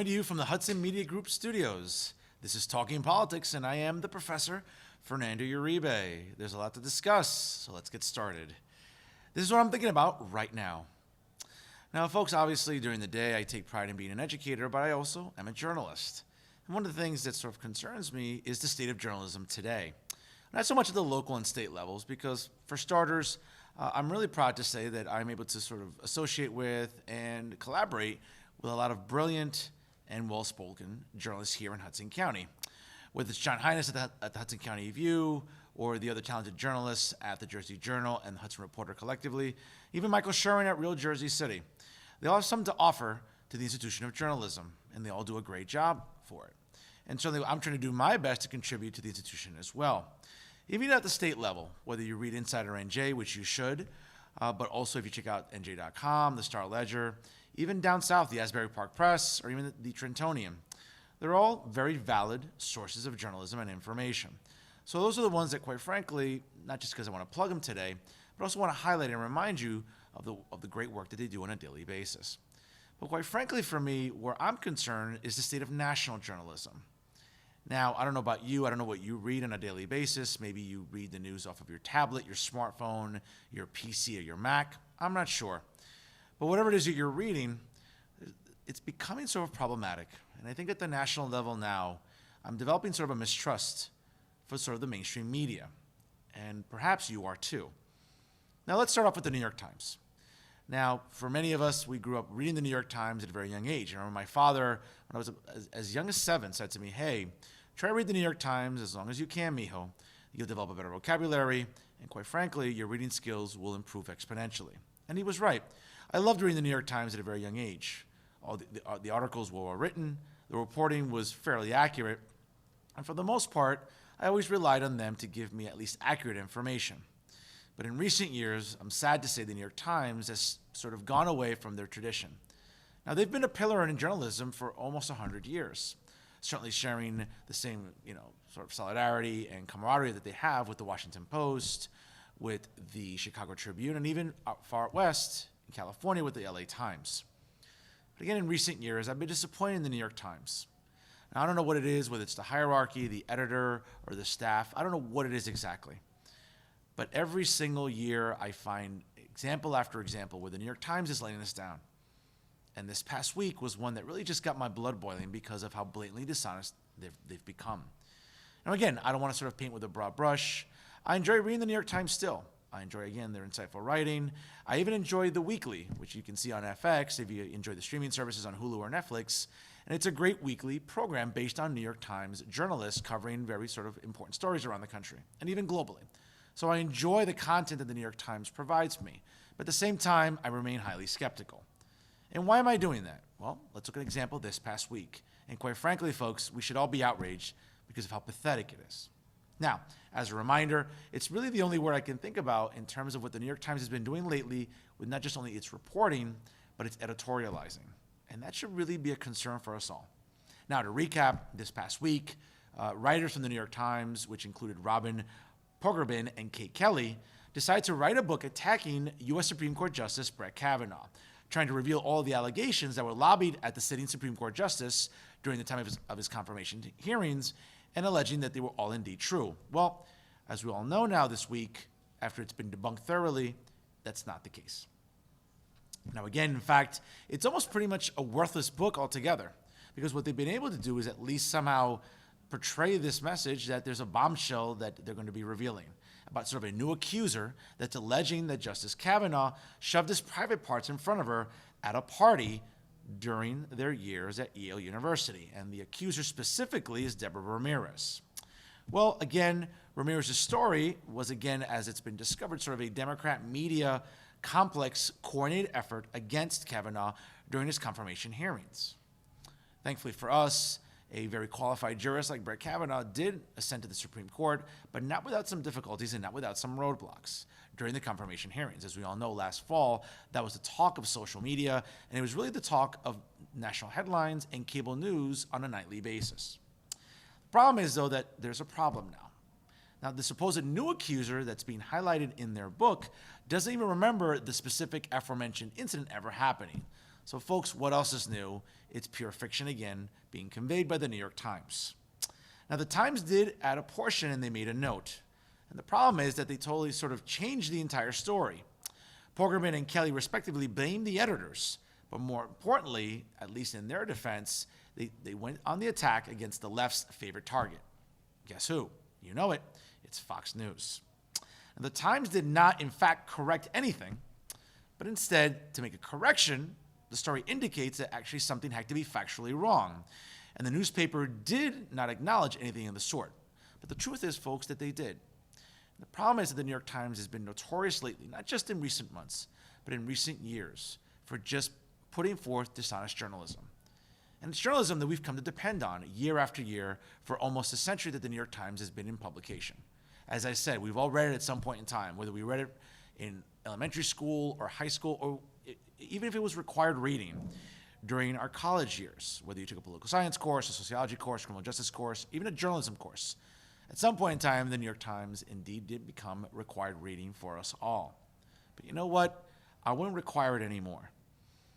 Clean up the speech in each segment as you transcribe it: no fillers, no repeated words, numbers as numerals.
to you from the Hudson Media Group studios. This is Talking Politics, and I am the professor, Fernando Uribe. There's a lot to discuss, so let's get started. This is what I'm thinking about right now. Now, folks, obviously during the day I take pride in being an educator, but I also am a journalist. And one of the things that sort of concerns me is the state of journalism today. Not so much at the local and state levels, because for starters, I'm really proud to say that I'm able to sort of associate with and collaborate with a lot of brilliant and well-spoken journalists here in Hudson County. Whether it's John Hines at the Hudson County View, or the other talented journalists at the Jersey Journal and the Hudson Reporter collectively, even Michael Sherwin at Real Jersey City. They all have something to offer to the institution of journalism, and they all do a great job for it. And certainly I'm trying to do my best to contribute to the institution as well. Even at the state level, whether you read Insider NJ, which you should, but also if you check out NJ.com, the Star Ledger, even down south, the Asbury Park Press, or even the Trentonian, they're all very valid sources of journalism and information. So those are the ones that, quite frankly, not just because I want to plug them today, but also want to highlight and remind you of the great work that they do on a daily basis. But quite frankly, for me, where I'm concerned is the state of national journalism. Now, I don't know about you. I don't know what you read on a daily basis. Maybe you read the news off of your tablet, your smartphone, your PC, or your Mac. I'm not sure. But whatever it is that you're reading, it's becoming sort of problematic. And I think at the national level now, I'm developing sort of a mistrust for sort of the mainstream media. And perhaps you are too. Now, let's start off with the New York Times. Now, for many of us, we grew up reading the New York Times at a very young age. I remember my father, when I was as young as 7, said to me, "Hey, try to read the New York Times as long as you can, mijo. You'll develop a better vocabulary, and quite frankly, your reading skills will improve exponentially." And he was right. I loved reading the New York Times at a very young age. All the articles were well written, the reporting was fairly accurate, and for the most part, I always relied on them to give me at least accurate information. But in recent years, I'm sad to say the New York Times has sort of gone away from their tradition. Now, they've been a pillar in journalism for almost 100 years, certainly sharing the same, sort of solidarity and camaraderie that they have with the Washington Post, with the Chicago Tribune, and even far west in California with the LA Times. But again, in recent years, I've been disappointed in the New York Times. Now, I don't know what it is, whether it's the hierarchy, the editor, or the staff. I don't know what it is exactly. But every single year, I find example after example where the New York Times is laying us down. And this past week was one that really just got my blood boiling because of how blatantly dishonest they've become. Now, again, I don't want to sort of paint with a broad brush. I enjoy reading the New York Times still. I enjoy, again, their insightful writing. I even enjoy The Weekly, which you can see on FX if you enjoy the streaming services on Hulu or Netflix. And it's a great weekly program based on New York Times journalists covering very sort of important stories around the country and even globally. So I enjoy the content that the New York Times provides me. But at the same time, I remain highly skeptical. And why am I doing that? Well, let's look at an example this past week. And quite frankly, folks, we should all be outraged because of how pathetic it is. Now, as a reminder, it's really the only word I can think about in terms of what the New York Times has been doing lately with not just only its reporting, but its editorializing. And that should really be a concern for us all. Now, to recap, this past week, writers from the New York Times, which included Robin Pogrebin and Kate Kelly, decided to write a book attacking U.S. Supreme Court Justice Brett Kavanaugh, trying to reveal all the allegations that were lobbied at the sitting Supreme Court Justice during the time of his confirmation hearings, and alleging that they were all indeed true. Well, as we all know now this week, after it's been debunked thoroughly, that's not the case. Now again, in fact, it's almost pretty much a worthless book altogether, because what they've been able to do is at least somehow portray this message that there's a bombshell that they're going to be revealing about sort of a new accuser that's alleging that Justice Kavanaugh shoved his private parts in front of her at a party during their years at Yale University. And the accuser specifically is Deborah Ramirez. Well, again, Ramirez's story was, again, as it's been discovered, sort of a Democrat media complex coordinated effort against Kavanaugh during his confirmation hearings. Thankfully for us, a very qualified jurist like Brett Kavanaugh did ascend to the Supreme Court, but not without some difficulties and not without some roadblocks during the confirmation hearings. As we all know, last fall, that was the talk of social media, and it was really the talk of national headlines and cable news on a nightly basis. The problem is, though, that there's a problem now. Now, the supposed new accuser that's being highlighted in their book doesn't even remember the specific aforementioned incident ever happening. So folks, what else is new? It's pure fiction again, being conveyed by the New York Times. Now the Times did add a portion and they made a note. And the problem is that they totally sort of changed the entire story. Poggerman and Kelly respectively blamed the editors, but more importantly, at least in their defense, they went on the attack against the left's favorite target. Guess who? You know it. It's Fox News. And the Times did not, in fact, correct anything, but instead, to make a correction, the story indicates that actually something had to be factually wrong. And the newspaper did not acknowledge anything of the sort. But the truth is, folks, that they did. The problem is that the New York Times has been notorious lately, not just in recent months, but in recent years, for just putting forth dishonest journalism. And it's journalism that we've come to depend on year after year for almost a century that the New York Times has been in publication. As I said, we've all read it at some point in time, whether we read it in elementary school or high school, or even if it was required reading during our college years, whether you took a political science course, a sociology course, criminal justice course, even a journalism course. At some point in time, the New York Times indeed did become required reading for us all. But you know what? I wouldn't require it anymore.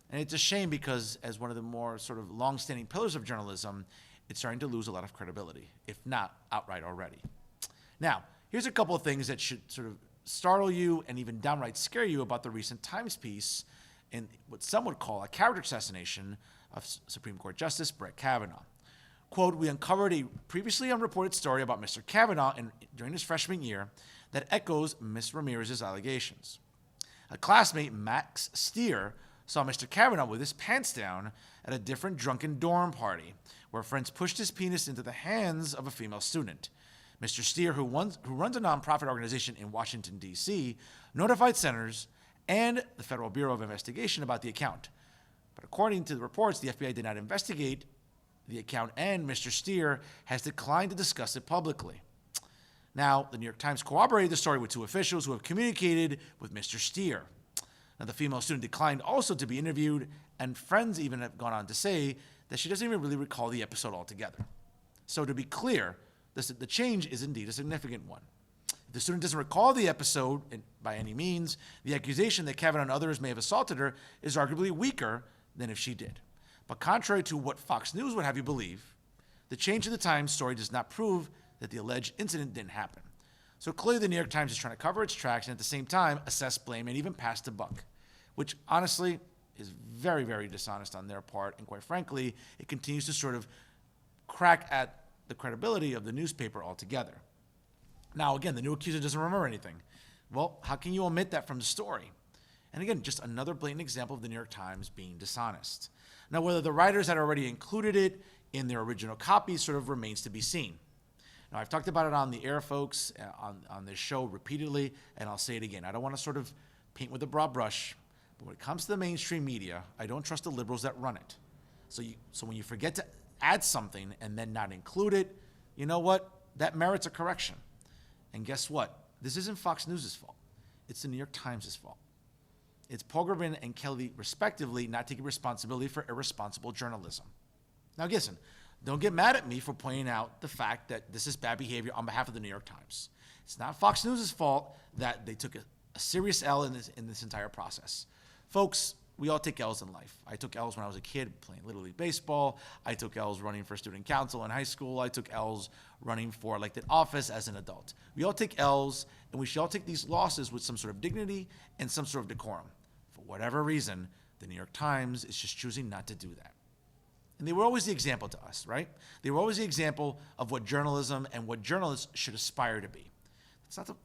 And it's a shame because as one of the more sort of long-standing pillars of journalism, it's starting to lose a lot of credibility, if not outright already. Now, here's a couple of things that should sort of startle you and even downright scare you about the recent Times piece in what some would call a character assassination of Supreme Court Justice Brett Kavanaugh. Quote, "We uncovered a previously unreported story about Mr. Kavanaugh during his freshman year that echoes Ms. Ramirez's allegations. A classmate, Max Steer, saw Mr. Kavanaugh with his pants down at a different drunken dorm party where friends pushed his penis into the hands of a female student. Mr. Steer, who runs a nonprofit organization in Washington, D.C., notified senators and the Federal Bureau of Investigation about the account. But according to the reports, the FBI did not investigate the account, and Mr. Steer has declined to discuss it publicly." Now, the New York Times corroborated the story with two officials who have communicated with Mr. Steer. Now, the female student declined also to be interviewed, and friends even have gone on to say that she doesn't even really recall the episode altogether. So to be clear, the change is indeed a significant one. If the student doesn't recall the episode by any means, the accusation that Kavanaugh and others may have assaulted her is arguably weaker than if she did. But contrary to what Fox News would have you believe, the change in the Times story does not prove that the alleged incident didn't happen. So clearly the New York Times is trying to cover its tracks and at the same time assess blame and even pass the buck, which honestly is very, very dishonest on their part. And quite frankly, it continues to sort of crack at the credibility of the newspaper altogether. Now, again, the new accuser doesn't remember anything. Well, how can you omit that from the story? And again, just another blatant example of the New York Times being dishonest. Now, whether the writers had already included it in their original copy sort of remains to be seen. Now, I've talked about it on the air, folks, on this show repeatedly, and I'll say it again. I don't want to sort of paint with a broad brush, but when it comes to the mainstream media, I don't trust the liberals that run it. So when you forget to add something and then not include it, you know what? That merits a correction. And guess what? This isn't Fox News' fault. It's the New York Times' fault. It's Poggerman and Kelly, respectively, not taking responsibility for irresponsible journalism. Now, listen, don't get mad at me for pointing out the fact that this is bad behavior on behalf of the New York Times. It's not Fox News' fault that they took a serious L in this entire process. Folks, we all take L's in life. I took L's when I was a kid playing Little League Baseball. I took L's running for student council in high school. I took L's running for elected office as an adult. We all take L's, and we should all take these losses with some sort of dignity and some sort of decorum. For whatever reason, the New York Times is just choosing not to do that. And they were always the example to us, right? They were always the example of what journalism and what journalists should aspire to be.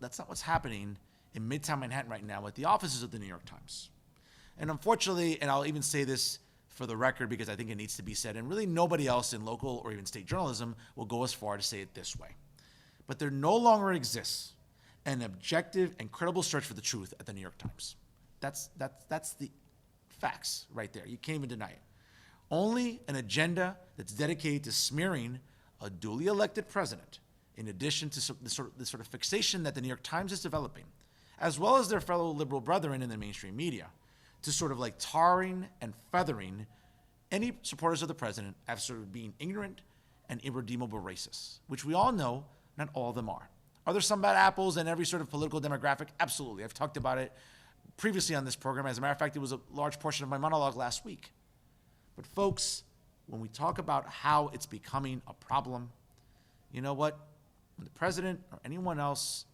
That's not what's happening in Midtown Manhattan right now at the offices of the New York Times. And unfortunately, and I'll even say this for the record because I think it needs to be said, and really nobody else in local or even state journalism will go as far to say it this way. But there no longer exists an objective and credible search for the truth at the New York Times. That's the facts right there. You can't even deny it. Only an agenda that's dedicated to smearing a duly elected president, in addition to the sort of fixation that the New York Times is developing, as well as their fellow liberal brethren in the mainstream media, to sort of like tarring and feathering any supporters of the president as sort of being ignorant and irredeemable racists, which we all know not all of them are. Are there some bad apples in every sort of political demographic? Absolutely. I've talked about it previously on this program. As a matter of fact, it was a large portion of my monologue last week. But folks, when we talk about how it's becoming a problem, you know what? When the president or anyone else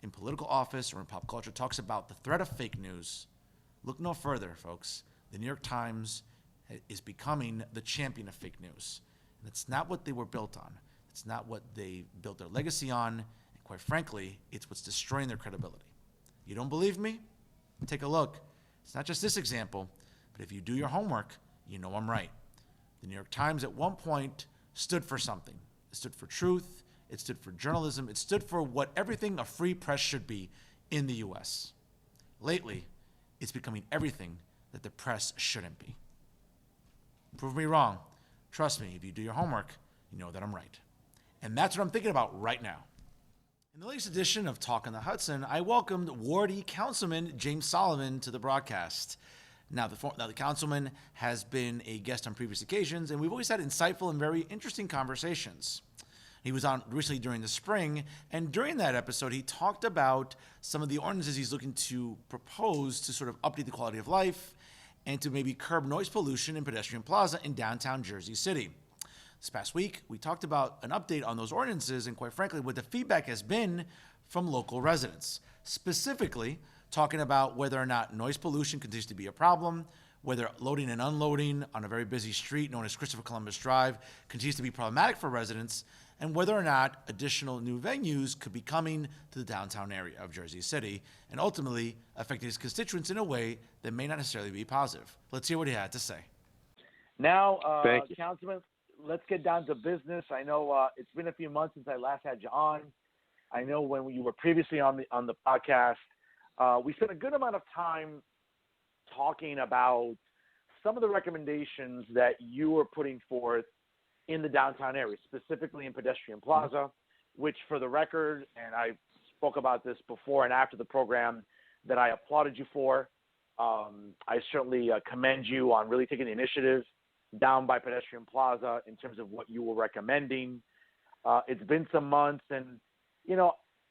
in political office or in pop culture talks about the threat of fake news, look no further, folks. The New York Times is becoming the champion of fake news. And it's not what they were built on. It's not what they built their legacy on. And quite frankly, it's what's destroying their credibility. You don't believe me? Take a look. It's not just this example, but if you do your homework, you know I'm right. The New York Times at one point stood for something. It stood for truth. It stood for journalism. It stood for what everything a free press should be in the U.S. Lately, it's becoming everything that the press shouldn't be. Prove me wrong. Trust me, if you do your homework, you know that I'm right. And that's what I'm thinking about right now. In the latest edition of Talk on the Hudson, I welcomed Ward Councilman James Solomon to the broadcast. Now, the councilman has been a guest on previous occasions, and we've always had insightful and very interesting conversations. He was on recently during the spring, and during that episode, he talked about some of the ordinances he's looking to propose to sort of update the quality of life and to maybe curb noise pollution in pedestrian plaza in downtown Jersey City. This past week, we talked about an update on those ordinances and, quite frankly, what the feedback has been from local residents, specifically talking about whether or not noise pollution continues to be a problem, whether loading and unloading on a very busy street known as Christopher Columbus Drive continues to be problematic for residents, and whether or not additional new venues could be coming to the downtown area of Jersey City and ultimately affecting his constituents in a way that may not necessarily be positive. Let's hear what he had to say. Now, Councilman, let's get down to business. I know it's been a few months since I last had you on. I know when you were previously on the podcast, we spent a good amount of time talking about some of the recommendations that you were putting forth in the downtown area, specifically in Pedestrian Plaza, which for the record, and I spoke about this before and after the program, that I applauded you for. I certainly commend you on really taking the initiative down by Pedestrian Plaza in terms of what you were recommending. It's been some months, and,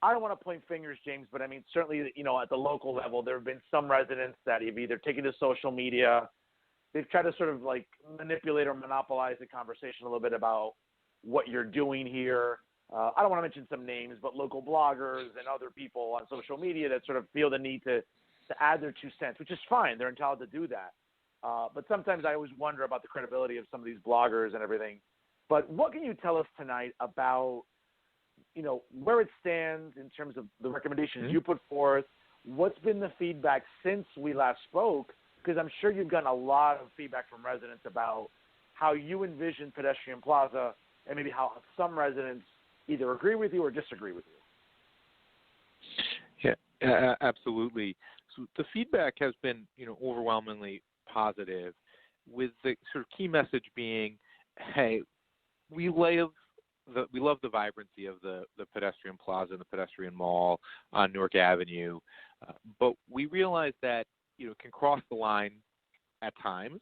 I don't want to point fingers, James, but I mean, certainly, at the local level, there have been some residents that have either taken to social media. They've tried to sort of like manipulate or monopolize the conversation a little bit about what you're doing here. I don't want to mention some names, but local bloggers and other people on social media that sort of feel the need to add their 2 cents, which is fine. They're entitled to do that. But sometimes I always wonder about the credibility of some of these bloggers and everything. But what can you tell us tonight about, where it stands in terms of the recommendations you put forth? What's been the feedback since we last spoke? Because I'm sure you've gotten a lot of feedback from residents about how you envision Pedestrian Plaza and maybe how some residents either agree with you or disagree with you. Yeah, absolutely. So the feedback has been, overwhelmingly positive, with the sort of key message being, hey, we love the vibrancy of the Pedestrian Plaza and the pedestrian mall on Newark Avenue, but we realize that can cross the line at times,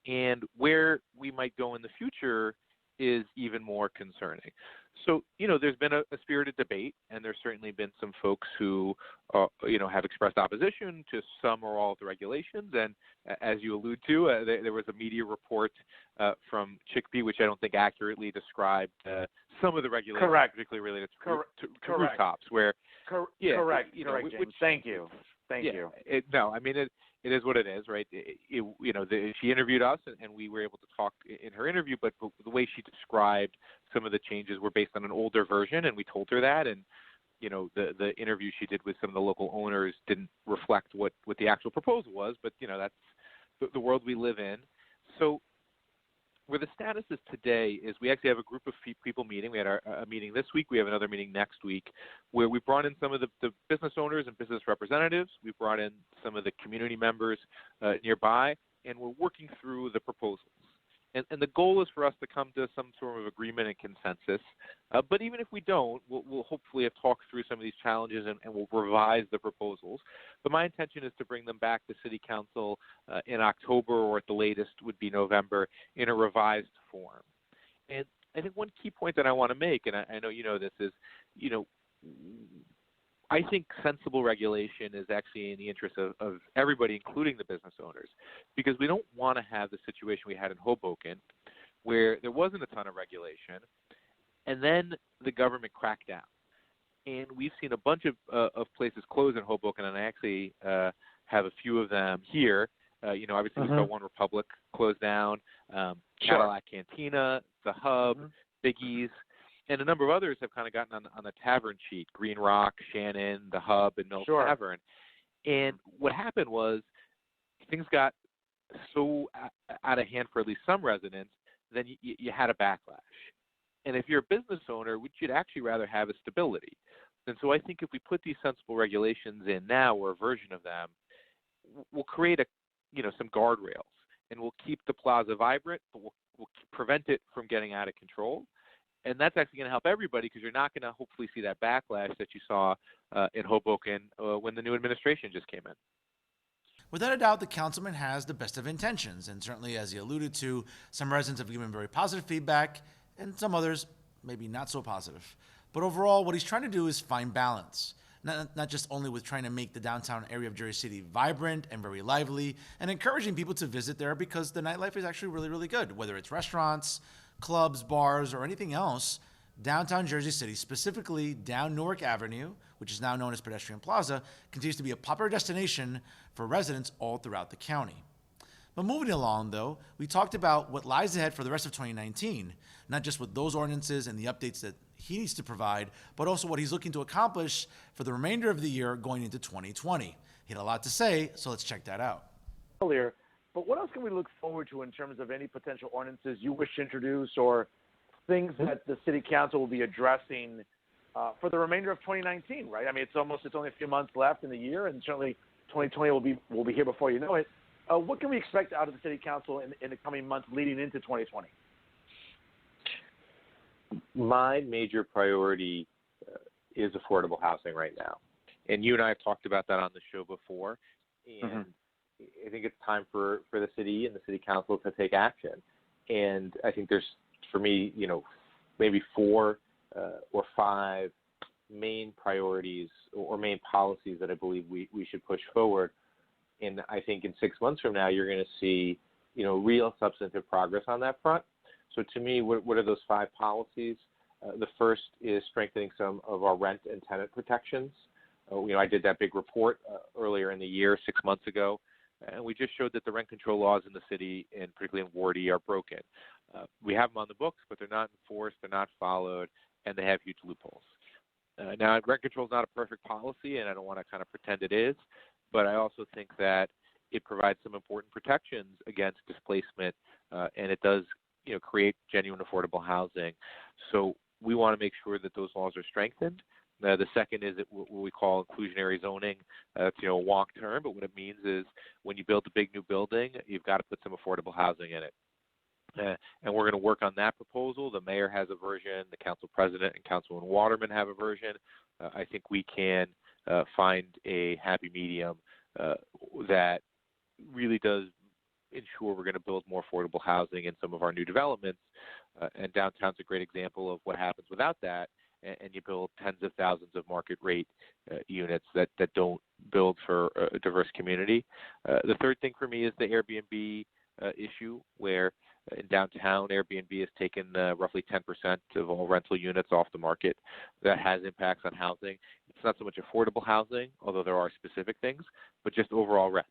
and where we might go in the future is even more concerning. So, there's been a spirited debate, and there's certainly been some folks who, have expressed opposition to some or all of the regulations. And as you allude to, there was a media report from Chickpea, which I don't think accurately described some of the regulations, Correct. particularly related to rooftops, where Correct. James. Thank you. It is what it is, right? She interviewed us, and we were able to talk in her interview, but the way she described some of the changes were based on an older version, and we told her that, and the interview she did with some of the local owners didn't reflect what the actual proposal was, but that's the world we live in. So where the status is today is we actually have a group of people meeting. We had a meeting this week. We have another meeting next week where we brought in some of the business owners and business representatives. We brought in some of the community members nearby, and we're working through the proposals. And the goal is for us to come to some sort of agreement and consensus. But even if we don't, we'll hopefully have talked through some of these challenges and we'll revise the proposals. But my intention is to bring them back to City Council in October, or at the latest would be November, in a revised form. And I think one key point that I want to make, and I know you know this, is, I think sensible regulation is actually in the interest of everybody, including the business owners, because we don't want to have the situation we had in Hoboken where there wasn't a ton of regulation and then the government cracked down. And we've seen a bunch of places close in Hoboken, and I actually have a few of them here. Obviously we saw One Republic close down, Cadillac Cantina, The Hub, Biggie's, and a number of others have kind of gotten on the tavern sheet, Green Rock, Shannon, The Hub, and Mills Tavern. And what happened was things got so out of hand for at least some residents, then you had a backlash. And if you're a business owner, what you'd actually rather have is stability. And so I think if we put these sensible regulations in now, or a version of them, we'll create some guardrails, and we'll keep the plaza vibrant, but we'll prevent it from getting out of control. And that's actually going to help everybody, because you're not going to hopefully see that backlash that you saw in Hoboken when the new administration just came in. Without a doubt, the councilman has the best of intentions, and certainly, as he alluded to, some residents have given very positive feedback, and some others maybe not so positive. But overall, what he's trying to do is find balance, not just only with trying to make the downtown area of Jersey City vibrant and very lively, and encouraging people to visit there because the nightlife is actually really, really good, whether it's restaurants, clubs, bars, or anything else. Downtown Jersey City, specifically down Newark Avenue, which is now known as Pedestrian Plaza, continues to be a popular destination for residents all throughout the county. But moving along, though, we talked about what lies ahead for the rest of 2019, not just with those ordinances and the updates that he needs to provide, but also what he's looking to accomplish for the remainder of the year going into 2020. He had a lot to say, so let's check that out. Earlier, but what else can we look forward to in terms of any potential ordinances you wish to introduce, or things that the city council will be addressing for the remainder of 2019, right? I mean, it's only a few months left in the year, and certainly 2020 will be here before you know it. What can we expect out of the city council in the coming months leading into 2020? My major priority is affordable housing right now. And you and I have talked about that on the show before. And I think it's time for the city and the city council to take action. And I think there's, for me, maybe 4 or 5 main priorities or main policies that I believe we should push forward. And I think in 6 months from now, you're going to see, real substantive progress on that front. So to me, what are those 5 policies? The first is strengthening some of our rent and tenant protections. I did that big report earlier in the year, 6 months ago, and we just showed that the rent control laws in the city, and particularly in Ward E, are broken. We have them on the books, but they're not enforced, they're not followed, and they have huge loopholes. Now, rent control is not a perfect policy, and I don't want to kind of pretend it is, but I also think that it provides some important protections against displacement, and it does create genuine affordable housing. So we want to make sure that those laws are strengthened. The second is what we call inclusionary zoning. It's a wonk term, but what it means is when you build a big new building, you've got to put some affordable housing in it. And we're going to work on that proposal. The mayor has a version. The council president and Councilman Waterman have a version. I think we can find a happy medium that really does ensure we're going to build more affordable housing in some of our new developments. And downtown's a great example of what happens without that. And you build tens of thousands of market rate units that don't build for a diverse community. The third thing for me is the Airbnb issue, where in downtown, Airbnb has taken roughly 10% of all rental units off the market. That has impacts on housing. It's not so much affordable housing, although there are specific things, but just overall rents.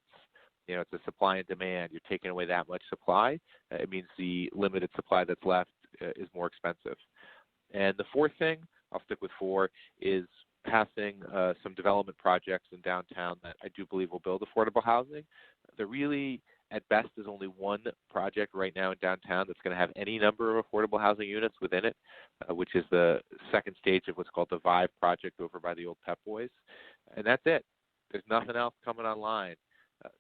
It's a supply and demand. You're taking away that much supply. It means the limited supply that's left is more expensive. And the fourth thing, I'll stick with 4, is passing some development projects in downtown that I do believe will build affordable housing. There really, at best, is only one project right now in downtown that's going to have any number of affordable housing units within it, which is the second stage of what's called the Vive project over by the old Pep Boys. And that's it. There's nothing else coming online.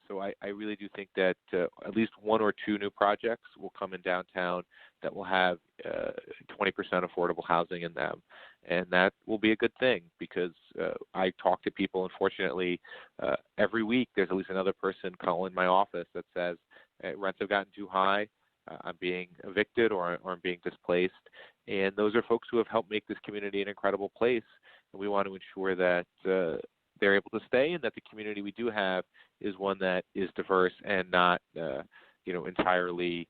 So I really do think that at least 1 or 2 new projects will come in downtown that will have 20% affordable housing in them. And that will be a good thing, because I talk to people, unfortunately, every week there's at least another person calling my office that says, rents have gotten too high, I'm being evicted, or I'm being displaced. And those are folks who have helped make this community an incredible place. and we want to ensure that they're able to stay, and that the community we do have is one that is diverse and not, entirely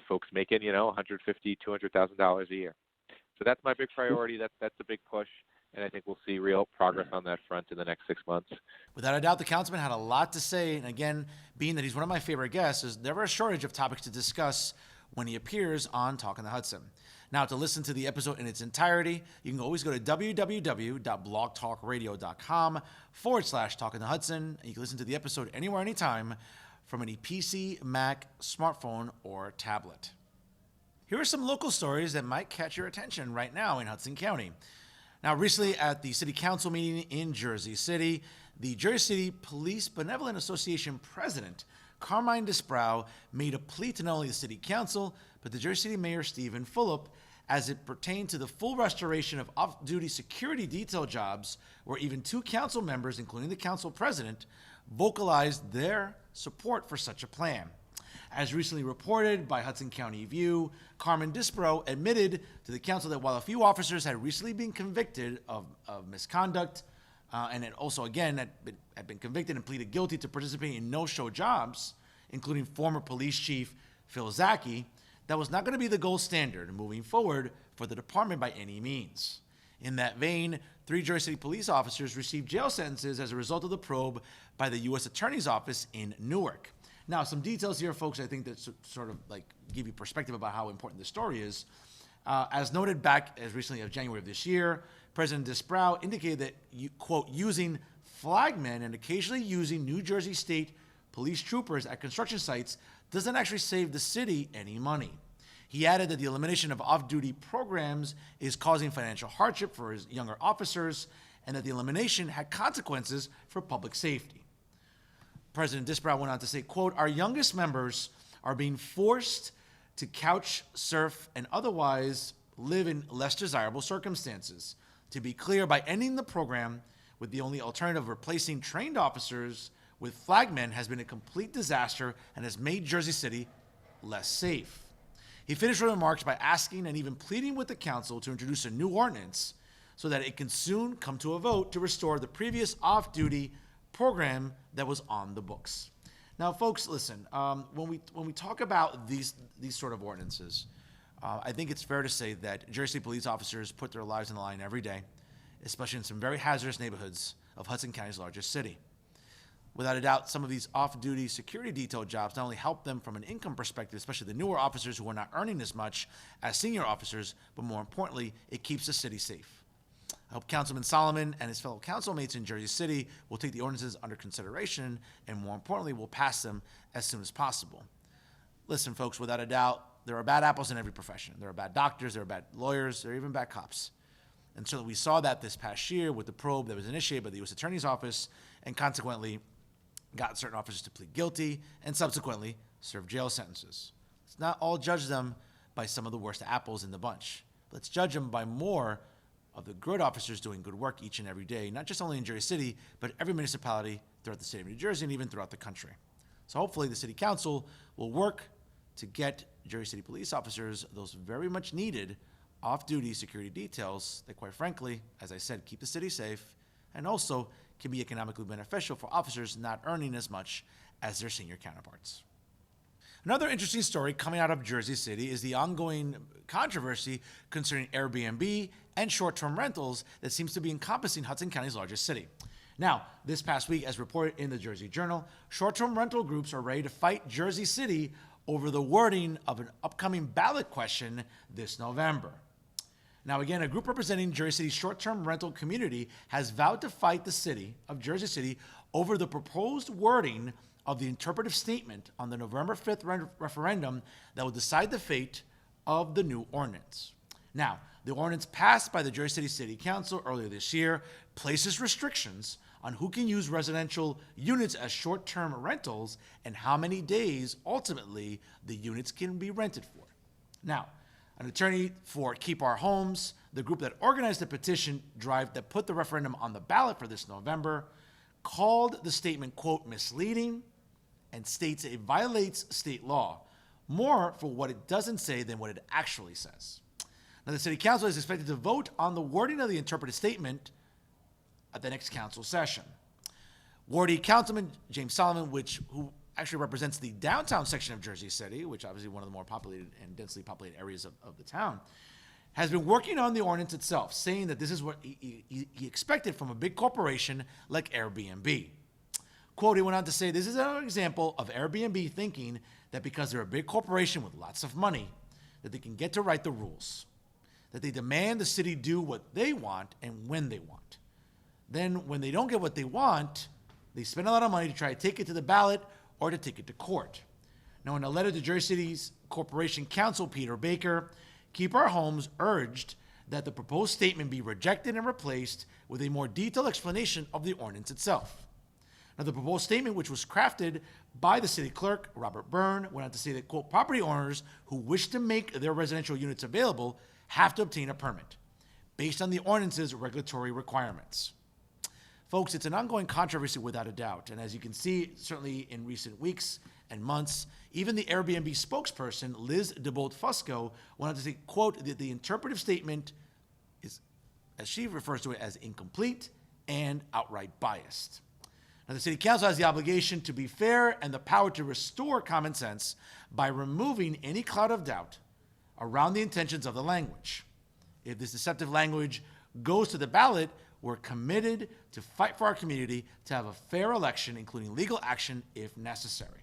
folks making, $150,000, $200,000 a year. So that's my big priority. That's a big push, and I think we'll see real progress on that front in the next 6 months. Without a doubt, the councilman had a lot to say, and again, being that he's one of my favorite guests, there's never a shortage of topics to discuss when he appears on Talking the Hudson. Now, to listen to the episode in its entirety, you can always go to www.blogtalkradio.com/Talking the Hudson. And you can listen to the episode anywhere, anytime from any PC, Mac, smartphone, or tablet. Here are some local stories that might catch your attention right now in Hudson County. Now, recently at the City Council meeting in Jersey City, the Jersey City Police Benevolent Association President, Carmine Disbrow, made a plea to not only the City Council, but the Jersey City Mayor Stephen Fulop as it pertained to the full restoration of off-duty security detail jobs, where even 2 council members, including the council president, vocalized their support for such a plan. As recently reported by Hudson County View, Carmen Disbrow admitted to the council that while a few officers had recently been convicted of misconduct, and had also, again, had been convicted and pleaded guilty to participating in no-show jobs, including former police chief Phil Zaki, that was not going to be the gold standard moving forward for the department by any means. In that vein, 3 Jersey City police officers received jail sentences as a result of the probe by the U.S. Attorney's Office in Newark. Now, some details here, folks, I think that sort of like give you perspective about how important this story is. As noted back as recently as January of this year, President Disbrow indicated that, quote, using flagmen and occasionally using New Jersey State police troopers at construction sites doesn't actually save the city any money. He added that the elimination of off-duty programs is causing financial hardship for his younger officers, and that the elimination had consequences for public safety. President Disbrow went on to say, quote, our youngest members are being forced to couch surf and otherwise live in less desirable circumstances. To be clear, by ending the program with the only alternative of replacing trained officers with flagmen has been a complete disaster and has made Jersey City less safe. He finished with remarks by asking and even pleading with the council to introduce a new ordinance so that it can soon come to a vote to restore the previous off-duty program that was on the books. Now, folks, listen, when we talk about these sort of ordinances, I think it's fair to say that Jersey City police officers put their lives on the line every day, especially in some very hazardous neighborhoods of Hudson County's largest city. Without a doubt, some of these off-duty security detail jobs not only help them from an income perspective, especially the newer officers who are not earning as much as senior officers, but more importantly, it keeps the city safe. I hope Councilman Solomon and his fellow councilmates in Jersey City will take the ordinances under consideration and, more importantly, will pass them as soon as possible. Listen, folks, without a doubt, there are bad apples in every profession. There are bad doctors, there are bad lawyers, there are even bad cops. And certainly we saw that this past year with the probe that was initiated by the U.S. Attorney's Office and consequently got certain officers to plead guilty and subsequently serve jail sentences. Let's not all judge them by some of the worst apples in the bunch. Let's judge them by more of the good officers doing good work each and every day, not just only in Jersey City, but every municipality throughout the state of New Jersey and even throughout the country. So hopefully the City Council will work to get Jersey City police officers those very much needed off-duty security details that, quite frankly, as I said, keep the city safe and also can be economically beneficial for officers not earning as much as their senior counterparts. Another interesting story coming out of Jersey City is the ongoing controversy concerning Airbnb and short-term rentals that seems to be encompassing Hudson County's largest city. Now, this past week, as reported in the Jersey Journal, short-term rental groups are ready to fight Jersey City over the wording of an upcoming ballot question this November. Now, again, a group representing Jersey City's short-term rental community has vowed to fight the city of Jersey City over the proposed wording of the interpretive statement on the November 5th referendum that will decide the fate of the new ordinance. Now, the ordinance passed by the Jersey City Council earlier this year places restrictions on who can use residential units as short-term rentals and how many days, ultimately, the units can be rented for. Now, an attorney for Keep Our Homes, the group that organized the petition drive that put the referendum on the ballot for this November, called the statement, quote, misleading, and states it violates state law, more for what it doesn't say than what it actually says. Now, the City Council is expected to vote on the wording of the interpretive statement at the next council session. Wardy Councilman James Solomon, who actually represents the downtown section of Jersey City, which obviously one of the more populated and densely populated areas of the town, has been working on the ordinance itself, saying that this is what he expected from a big corporation like Airbnb. Quote, he went on to say, this is an example of Airbnb thinking that because they're a big corporation with lots of money, that they can get to write the rules, that they demand the city do what they want and when they want. Then when they don't get what they want, they spend a lot of money to try to take it to the ballot or to take it to court. Now, in a letter to Jersey City's Corporation Counsel, Peter Baker, Keep Our Homes urged that the proposed statement be rejected and replaced with a more detailed explanation of the ordinance itself. Now, the proposed statement, which was crafted by the city clerk, Robert Byrne, went on to say that, quote, property owners who wish to make their residential units available have to obtain a permit based on the ordinance's regulatory requirements. Folks, it's an ongoing controversy without a doubt, and as you can see, certainly in recent weeks and months, even the Airbnb spokesperson, Liz DeBolt-Fusco, went on to say, quote, that the interpretive statement is, as she refers to it, as incomplete and outright biased. Now, the City Council has the obligation to be fair and the power to restore common sense by removing any cloud of doubt around the intentions of the language. If this deceptive language goes to the ballot, we're committed to fight for our community to have a fair election, including legal action if necessary.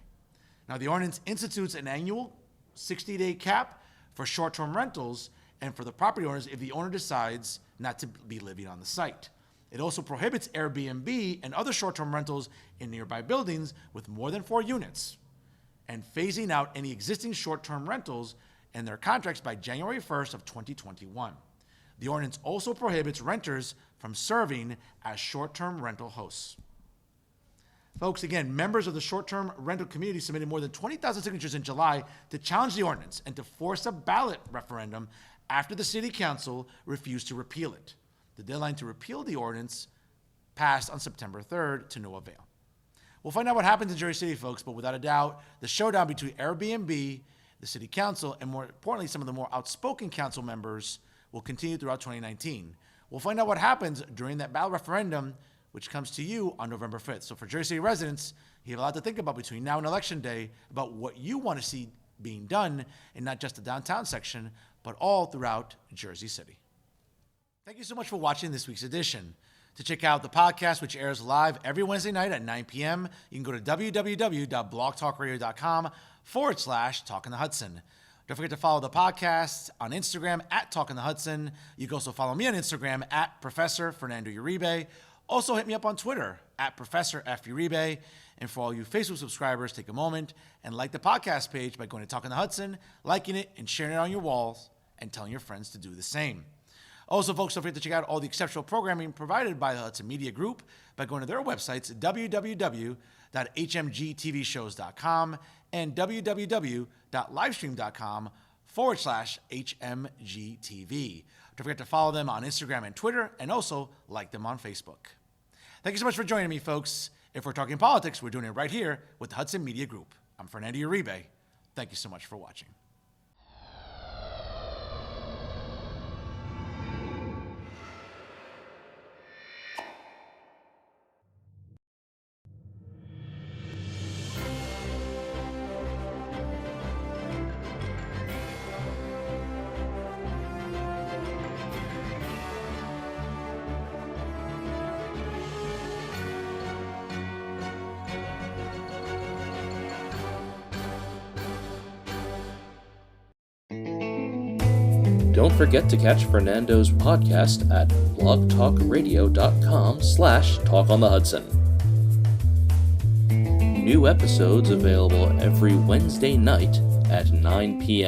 Now, the ordinance institutes an annual 60-day cap for short-term rentals and for the property owners if the owner decides not to be living on the site. It also prohibits Airbnb and other short-term rentals in nearby buildings with more than 4 units and phasing out any existing short-term rentals and their contracts by January 1st of 2021. The ordinance also prohibits renters from serving as short-term rental hosts. Folks, again, members of the short-term rental community submitted more than 20,000 signatures in July to challenge the ordinance and to force a ballot referendum after the City Council refused to repeal it. The deadline to repeal the ordinance passed on September 3rd to no avail. We'll find out what happens in Jersey City, folks, but without a doubt, the showdown between Airbnb, the City Council, and more importantly, some of the more outspoken council members will continue throughout 2019. We'll find out what happens during that ballot referendum, which comes to you on November 5th. So for Jersey City residents, you have a lot to think about between now and Election Day about what you want to see being done in not just the downtown section, but all throughout Jersey City. Thank you so much for watching this week's edition. To check out the podcast, which airs live every Wednesday night at 9 p.m., you can go to www.blogtalkradio.com/Talking the Hudson. Don't forget to follow the podcast on Instagram at Talking the Hudson. You can also follow me on Instagram at Professor Fernando Uribe. Also hit me up on Twitter at Professor F. Uribe. And for all you Facebook subscribers, take a moment and like the podcast page by going to Talking the Hudson, liking it, and sharing it on your walls, and telling your friends to do the same. Also, folks, don't forget to check out all the exceptional programming provided by the Hudson Media Group by going to their websites, www.hmgtvshows.com and www.livestream.com/HMGTV. Don't forget to follow them on Instagram and Twitter, and also like them on Facebook. Thank you so much for joining me, folks. If we're talking politics, we're doing it right here with the Hudson Media Group. I'm Fernando Uribe. Thank you so much for watching. Don't forget to catch Fernando's podcast at blogtalkradio.com/talkonthehudson. New episodes available every Wednesday night at 9 p.m.